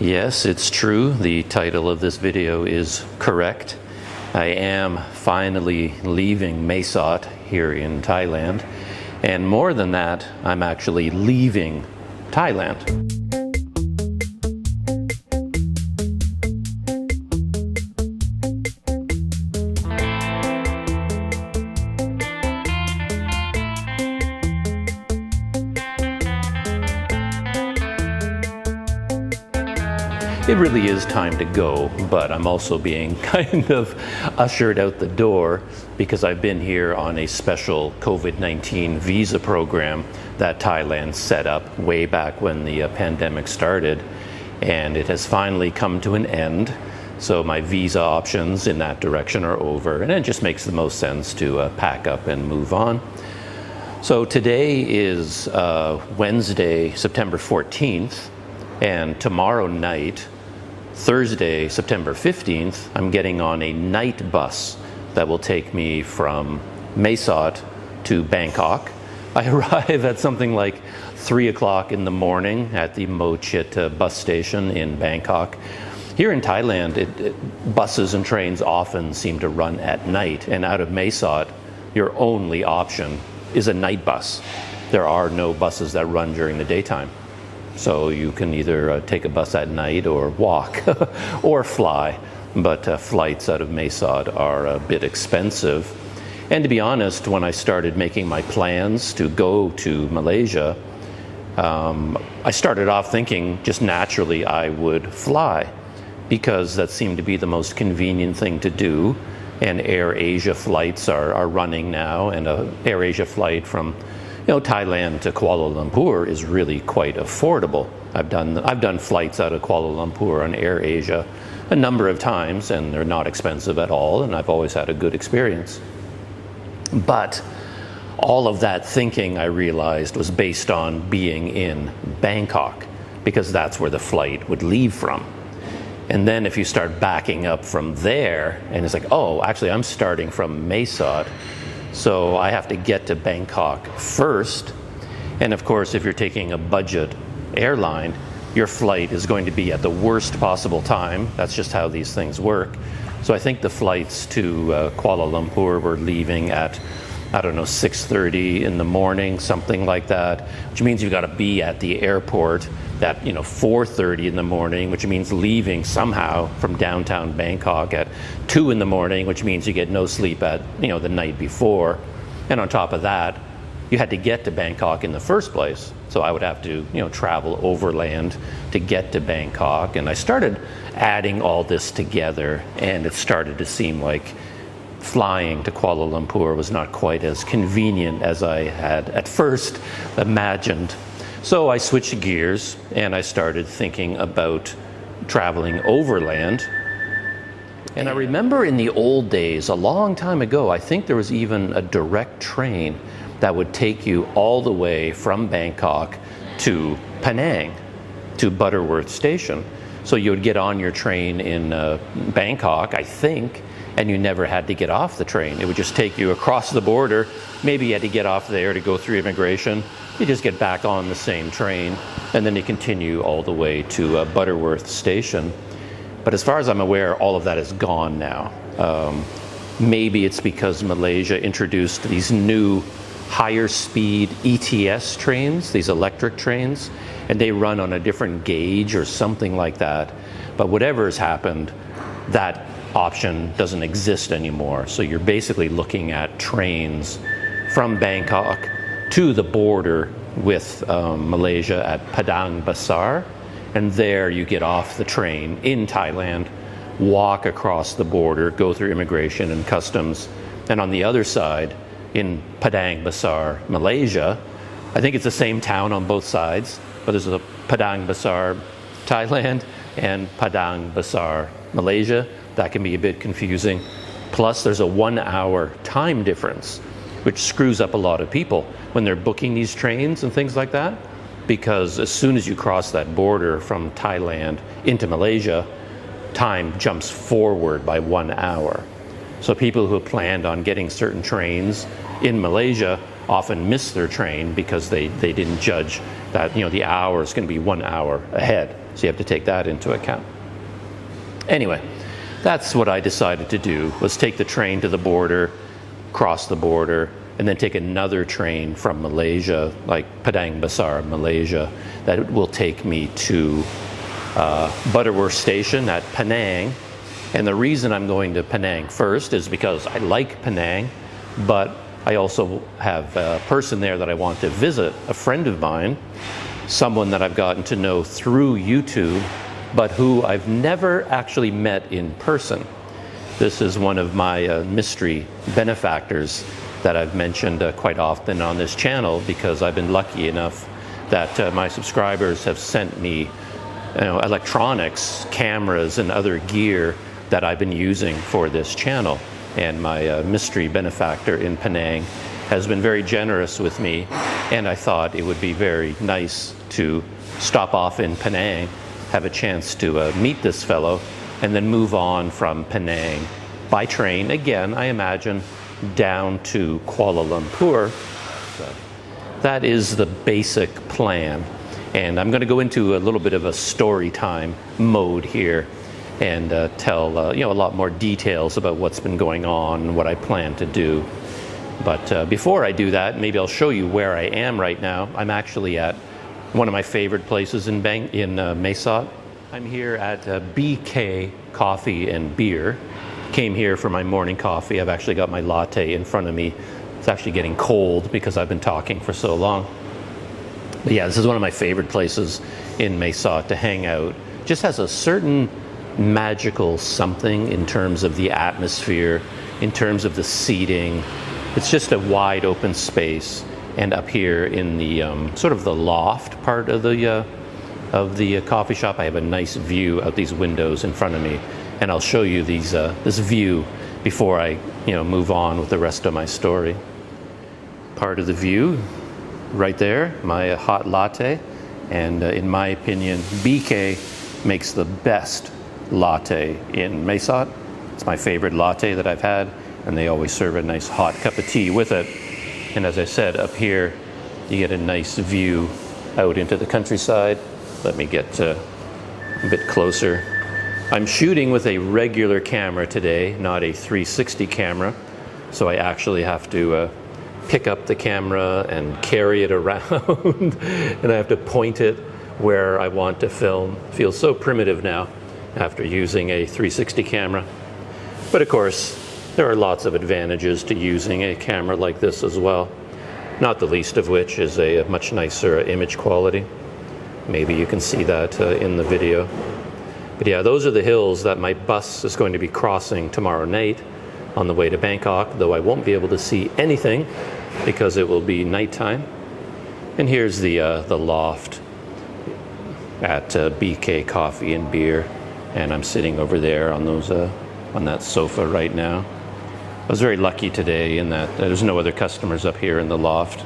Yes, it's true. The title of this video is correct. I am finally leaving Mesot here in Thailand. And more than that, I'm actually leaving Thailand. It really is time to go, but I'm also being kind of ushered out the door because I've been here on a special COVID-19 visa program that Thailand set up way back when the pandemic started, and it has finally come to an end. So my visa options in that direction are over, and it just makes the most sense to pack up and move on. So today is Wednesday, September 14th, and tomorrow night, Thursday, September 15th, I'm getting on a night bus that will take me from Mesot to Bangkok. I arrive at something like 3 o'clock in the morning at the Mo Chit bus station in Bangkok. Here in Thailand, buses and trains often seem to run at night, and out of Mesot, your only option is a night bus. There are no buses that run during the daytime. So you can either take a bus at night or walk or fly, but flights out of Mesot are a bit expensive. And to be honest, when I started making my plans to go to Malaysia, I started off thinking just naturally I would fly because that seemed to be the most convenient thing to do. And Air Asia flights are running now, and an Air Asia flight from Thailand to Kuala Lumpur is really quite affordable. I've done flights out of Kuala Lumpur on Air Asia a number of times, and they're not expensive at all, and I've always had a good experience. But all of that thinking, I realized, was based on being in Bangkok, because that's where the flight would leave from. And then if you start backing up from there, and it's like, oh, actually I'm starting from Mesot, so I have to get to Bangkok first. And of course, if you're taking a budget airline, your flight is going to be at the worst possible time. That's just how these things work. So I think the flights to Kuala Lumpur were leaving at, I don't know, 6:30 in the morning, something like that, which means you've got to be at the airport at 4:30 in the morning, which means leaving somehow from downtown Bangkok at 2 in the morning, which means you get no sleep at the night before. And on top of that, you had to get to Bangkok in the first place. So I would have to travel overland to get to Bangkok. And I started adding all this together, and it started to seem like flying to Kuala Lumpur was not quite as convenient as I had at first imagined. So I switched gears and I started thinking about traveling overland. And I remember in the old days, a long time ago, I think there was even a direct train that would take you all the way from Bangkok to Penang, to Butterworth Station. So you would get on your train in Bangkok, I think, and you never had to get off the train. It would just take you across the border. Maybe you had to get off there to go through immigration. You just get back on the same train, and then you continue all the way to Butterworth Station. But as far as I'm aware, all of that is gone now. Maybe it's because Malaysia introduced these new higher speed ETS trains, these electric trains, and they run on a different gauge or something like that. But whatever has happened, that option doesn't exist anymore. So you're basically looking at trains from Bangkok to the border with Malaysia at Padang, Besar, and there you get off the train in Thailand, walk across the border, go through immigration and customs, and on the other side, in Padang, Besar, Malaysia, I think it's the same town on both sides, but there's a Padang, Besar, Thailand, and Padang, Besar, Malaysia. That can be a bit confusing. Plus, there's a 1 hour time difference, which screws up a lot of people when they're booking these trains and things like that, because as soon as you cross that border from Thailand into Malaysia, time jumps forward by 1 hour. So people who have planned on getting certain trains in Malaysia often miss their train because they didn't judge that, you know, the hour is going to be 1 hour ahead. So you have to take that into account. Anyway, that's what I decided to do, was take the train to the border, cross the border, and then take another train from Malaysia, like Padang, Besar, Malaysia, that will take me to Butterworth Station at Penang. And the reason I'm going to Penang first is because I like Penang, but I also have a person there that I want to visit, a friend of mine, someone that I've gotten to know through YouTube, but who I've never actually met in person. This is one of my mystery benefactors that I've mentioned quite often on this channel, because I've been lucky enough that my subscribers have sent me, you know, electronics, cameras, and other gear that I've been using for this channel. And my mystery benefactor in Penang has been very generous with me, and I thought it would be very nice to stop off in Penang, have a chance to meet this fellow, and then move on from Penang by train, again, I imagine, down to Kuala Lumpur. So that is the basic plan. And I'm going to go into a little bit of a story time mode here and tell you know, a lot more details about what's been going on and what I plan to do. But before I do that, maybe I'll show you where I am right now. I'm actually at one of my favorite places in Mesot. I'm here at BK Coffee and Beer. Came here for my morning coffee. I've actually got my latte in front of me. It's actually getting cold because I've been talking for so long. But yeah, this is one of my favorite places in Mesot to hang out. Just has a certain magical something in terms of the atmosphere, in terms of the seating. It's just a wide open space. And up here in the sort of the loft part of the coffee shop, I have a nice view out these windows in front of me. And I'll show you these this view before I, you know, move on with the rest of my story. Part of the view, right there, my hot latte, and in my opinion, BK makes the best latte in Mesot. It's my favorite latte that I've had, and they always serve a nice hot cup of tea with it. And as I said, up here, you get a nice view out into the countryside. Let me get a bit closer. I'm shooting with a regular camera today, not a 360 camera, so I actually have to pick up the camera and carry it around, and I have to point it where I want to film. It feels so primitive now after using a 360 camera. But of course, there are lots of advantages to using a camera like this as well, not the least of which is a much nicer image quality. Maybe you can see that in the video. But yeah, those are the hills that my bus is going to be crossing tomorrow night on the way to Bangkok, though I won't be able to see anything because it will be nighttime. And here's the loft at BK Coffee and Beer, and I'm sitting over there on those on that sofa right now. I was very lucky today in that there's no other customers up here in the loft.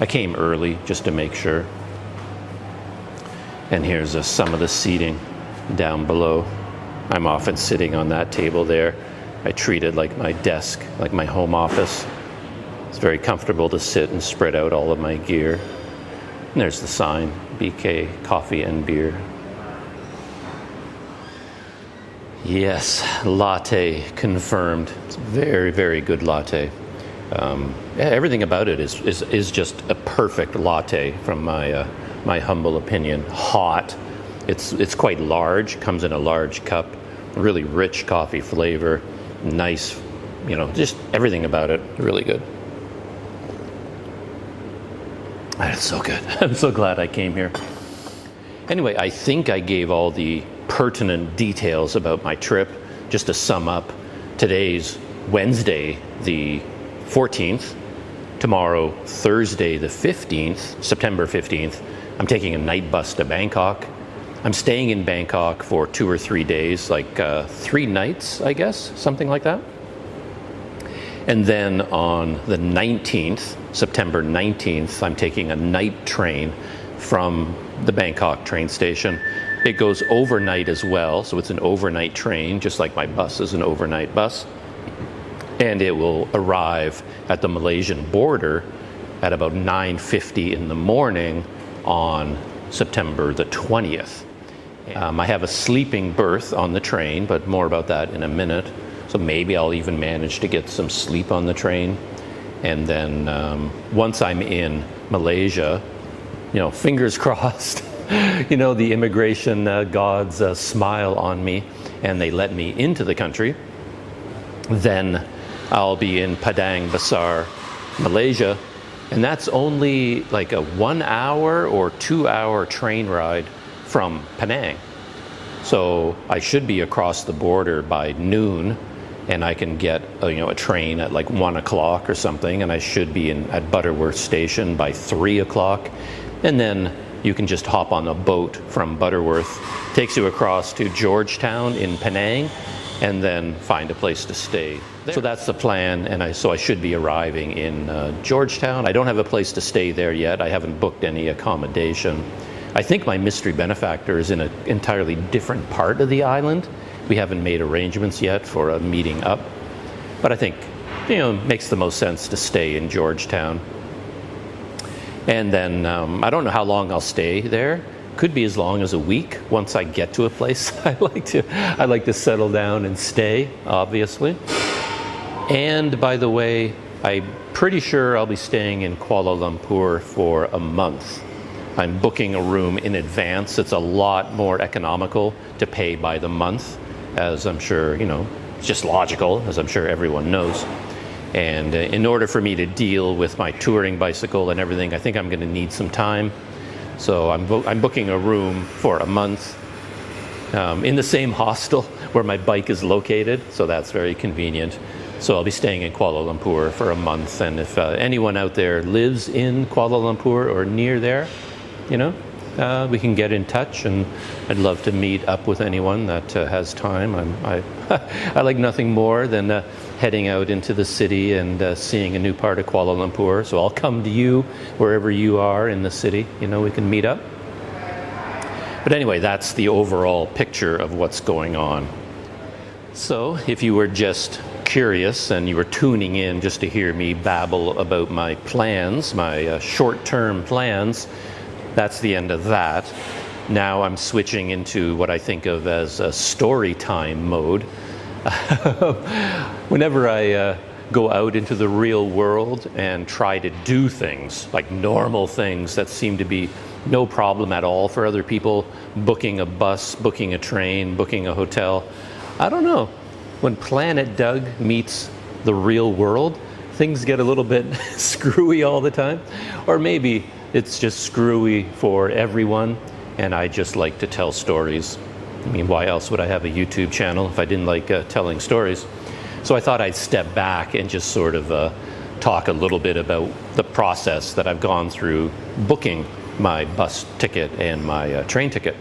I came early just to make sure. And here's some of the seating down below. I'm often sitting on that table there. I treat it like my desk, like my home office. It's very comfortable to sit and spread out all of my gear. And there's the sign, BK Coffee and Beer. Yes, latte confirmed. It's a very, very good latte. Yeah, everything about it is just a perfect latte from my humble opinion. Hot. It's quite large, comes in a large cup, really rich coffee flavor, nice, you know, just everything about it, really good. It's so good. I'm so glad I came here. Anyway, I think I gave all the pertinent details about my trip. Just to sum up, today's Wednesday, the 14th. Tomorrow, Thursday, the 15th, September 15th, I'm taking a night bus to Bangkok. I'm staying in Bangkok for 2 or 3 days, like 3 nights, I guess, something like that. And then on the 19th, September 19th, I'm taking a night train from the Bangkok train station. It goes overnight as well, so it's an overnight train, just like my bus is an overnight bus. And it will arrive at the Malaysian border at about 9:50 in the morning on September the 20th. I have a sleeping berth on the train, but more about that in a minute. So maybe I'll even manage to get some sleep on the train. And then once I'm in Malaysia, you know, fingers crossed, you know, the immigration gods smile on me and they let me into the country, then I'll be in Padang, Besar, Malaysia. And that's only like a 1 hour or 2 hour train ride from Penang. So I should be across the border by noon, and I can get a train at like 1 o'clock or something, and I should be at Butterworth Station by 3 o'clock. And then you can just hop on a boat from Butterworth, takes you across to Georgetown in Penang, and then find a place to stay there. So that's the plan, and so I should be arriving in Georgetown. I don't have a place to stay there yet. I haven't booked any accommodation. I think my mystery benefactor is in an entirely different part of the island. We haven't made arrangements yet for a meeting up, but I think, you know, it makes the most sense to stay in Georgetown. And then I don't know how long I'll stay there. Could be as long as a week once I get to a place I like to settle down and stay, obviously. And by the way, I'm pretty sure I'll be staying in Kuala Lumpur for a month. I'm booking a room in advance. It's a lot more economical to pay by the month, as I'm sure, you know, it's just logical, as I'm sure everyone knows. And in order for me to deal with my touring bicycle and everything, I think I'm going to need some time. So I'm booking a room for a month in the same hostel where my bike is located, so that's very convenient. So I'll be staying in Kuala Lumpur for a month, and if anyone out there lives in Kuala Lumpur or near there, you know, we can get in touch, and I'd love to meet up with anyone that has time. I like nothing more than heading out into the city and seeing a new part of Kuala Lumpur. So I'll come to you wherever you are in the city. You know, we can meet up. But anyway, that's the overall picture of what's going on. So if you were just curious and you were tuning in just to hear me babble about my plans, my short-term plans, that's the end of that. Now I'm switching into what I think of as a story time mode. Whenever I go out into the real world and try to do things, like normal things that seem to be no problem at all for other people, booking a bus, booking a train, booking a hotel, I don't know. When Planet Doug meets the real world, things get a little bit screwy all the time. Or maybe it's just screwy for everyone, and I just like to tell stories. I mean, why else would I have a YouTube channel if I didn't like telling stories? So I thought I'd step back and just sort of talk a little bit about the process that I've gone through booking my bus ticket and my train ticket.